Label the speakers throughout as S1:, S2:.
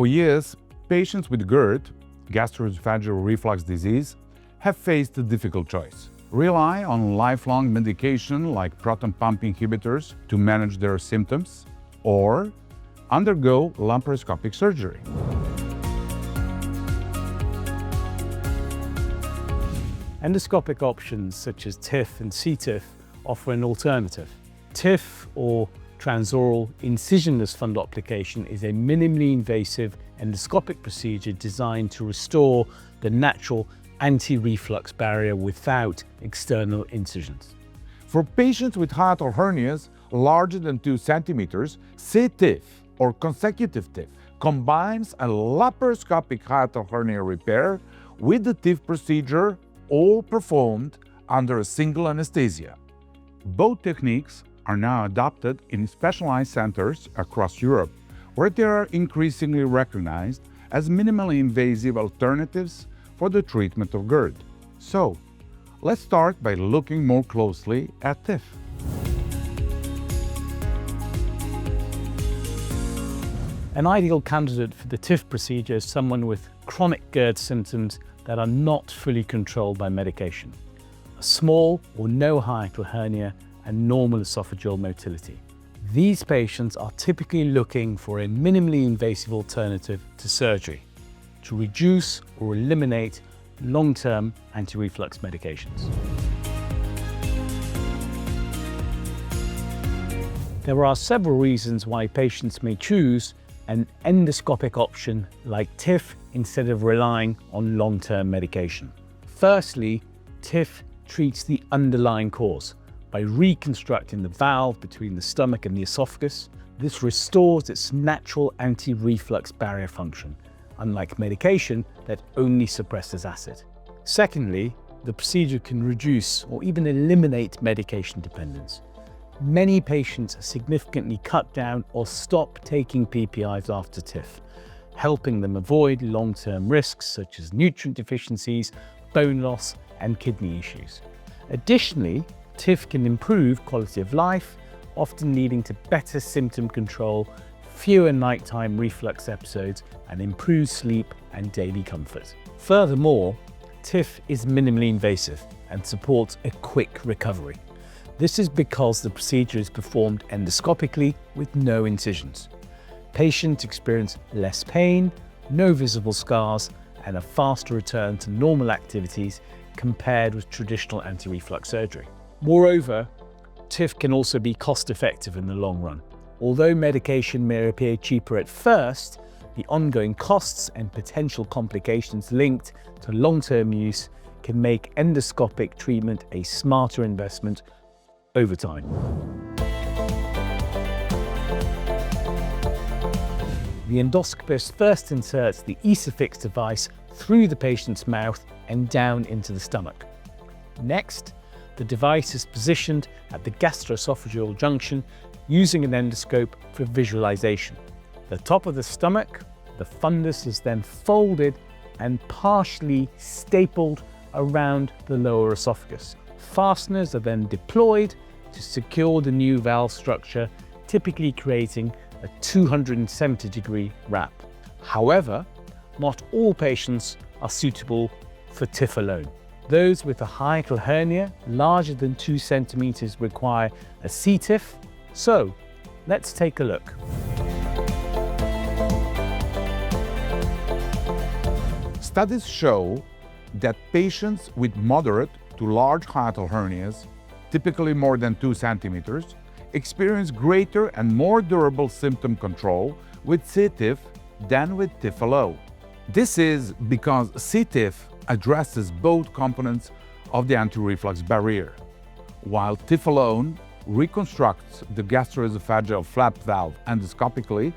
S1: For years, patients with GERD, gastroesophageal reflux disease, have faced a difficult choice. Rely on lifelong medication like proton pump inhibitors to manage their symptoms, or undergo laparoscopic surgery.
S2: Endoscopic options such as TIF and cTIF offer an alternative. TIF, or transoral incisionless fundoplication, is a minimally invasive endoscopic procedure designed to restore the natural anti-reflux barrier without external incisions.
S1: For patients with hiatal hernias larger than 2 centimeters, cTIF, or consecutive TIF, combines a laparoscopic hiatal hernia repair with the TIF procedure, all performed under a single anesthesia. Both techniques are now adopted in specialized centers across Europe, where they are increasingly recognized as minimally invasive alternatives for the treatment of GERD. So, let's start by looking more closely at TIF.
S2: An ideal candidate for the TIF procedure is someone with chronic GERD symptoms that are not fully controlled by medication, a small or no hiatal hernia, and normal esophageal motility. These patients are typically looking for a minimally invasive alternative to surgery to reduce or eliminate long-term anti-reflux medications. There are several reasons why patients may choose an endoscopic option like TIF instead of relying on long-term medication. Firstly, TIF treats the underlying cause. By reconstructing the valve between the stomach and the esophagus, this restores its natural anti-reflux barrier function, unlike medication that only suppresses acid. Secondly, the procedure can reduce or even eliminate medication dependence. Many patients significantly cut down or stop taking PPIs after TIF, helping them avoid long-term risks such as nutrient deficiencies, bone loss, and kidney issues. Additionally, TIF can improve quality of life, often leading to better symptom control, fewer nighttime reflux episodes, and improved sleep and daily comfort. Furthermore, TIF is minimally invasive and supports a quick recovery. This is because the procedure is performed endoscopically with no incisions. Patients experience less pain, no visible scars, and a faster return to normal activities compared with traditional anti-reflux surgery. Moreover, TIF can also be cost-effective in the long run. Although medication may appear cheaper at first, the ongoing costs and potential complications linked to long-term use can make endoscopic treatment a smarter investment over time. The endoscopist first inserts the ESOFIX device through the patient's mouth and down into the stomach. Next, the device is positioned at the gastroesophageal junction using an endoscope for visualization. The top of the stomach, the fundus, is then folded and partially stapled around the lower esophagus. Fasteners are then deployed to secure the new valve structure, typically creating a 270-degree wrap. However, not all patients are suitable for TIF alone. Those with a hiatal hernia larger than 2 centimeters require a cTIF. So, let's take a look.
S1: Studies show that patients with moderate to large hiatal hernias, typically more than 2 centimeters, experience greater and more durable symptom control with cTIF than with TIF alone. This is because cTIF addresses both components of the anti-reflux barrier, while TIF alone reconstructs the gastroesophageal flap valve endoscopically.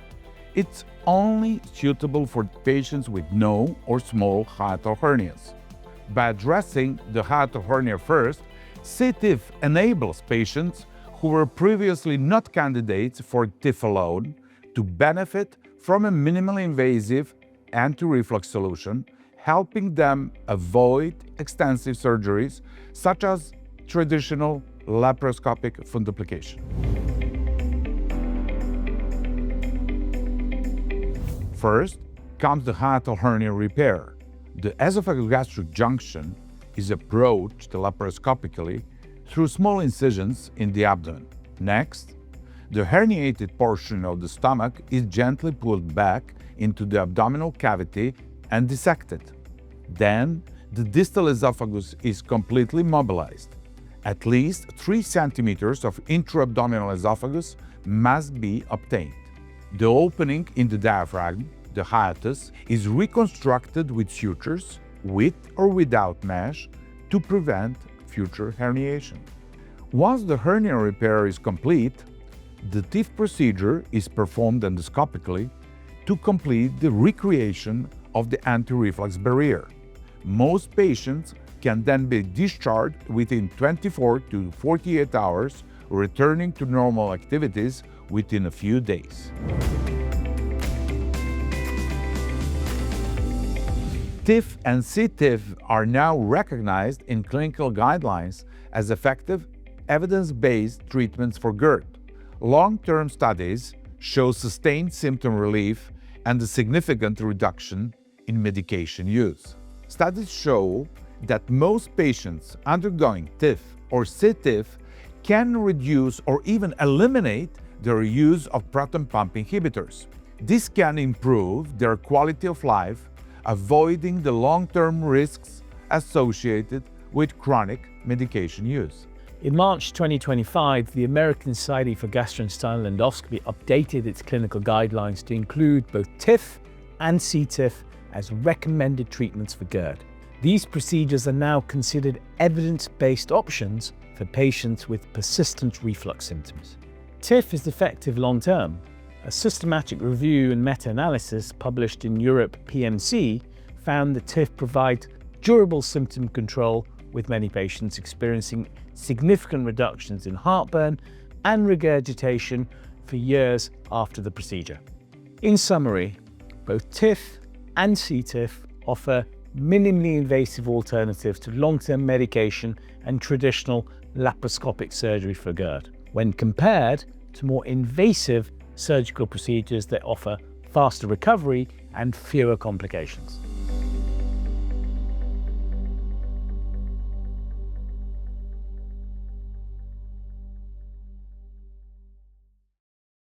S1: It's only suitable for patients with no or small hiatal hernias. By addressing the hiatal hernia first, cTIF enables patients who were previously not candidates for TIF alone to benefit from a minimally invasive anti-reflux solution, helping them avoid extensive surgeries such as traditional laparoscopic fundoplication. First, comes the hiatal hernia repair. The esophagogastric junction is approached laparoscopically through small incisions in the abdomen. Next, the herniated portion of the stomach is gently pulled back into the abdominal cavity and dissected. Then, the distal esophagus is completely mobilized. At least 3 centimeters of intra-abdominal esophagus must be obtained. The opening in the diaphragm, the hiatus, is reconstructed with sutures, with or without mesh, to prevent future herniation. Once the hernia repair is complete, the TIF procedure is performed endoscopically to complete the recreation of the anti-reflux barrier. Most patients can then be discharged within 24 to 48 hours, returning to normal activities within a few days. TIF and cTIF are now recognized in clinical guidelines as effective, evidence-based treatments for GERD. Long-term studies show sustained symptom relief and a significant reduction in medication use. Studies show that most patients undergoing TIF or cTIF can reduce or even eliminate their use of proton pump inhibitors. This can improve their quality of life, avoiding the long-term risks associated with chronic medication use.
S2: In March 2025, the American Society for Gastrointestinal Endoscopy updated its clinical guidelines to include both TIF and cTIF as recommended treatments for GERD. These procedures are now considered evidence-based options for patients with persistent reflux symptoms. TIF is effective long-term. A systematic review and meta-analysis published in Europe PMC found that TIF provides durable symptom control, with many patients experiencing significant reductions in heartburn and regurgitation for years after the procedure. In summary, both TIF and cTIF offer minimally invasive alternatives to long-term medication and traditional laparoscopic surgery for GERD, when compared to more invasive surgical procedures that offer faster recovery and fewer complications.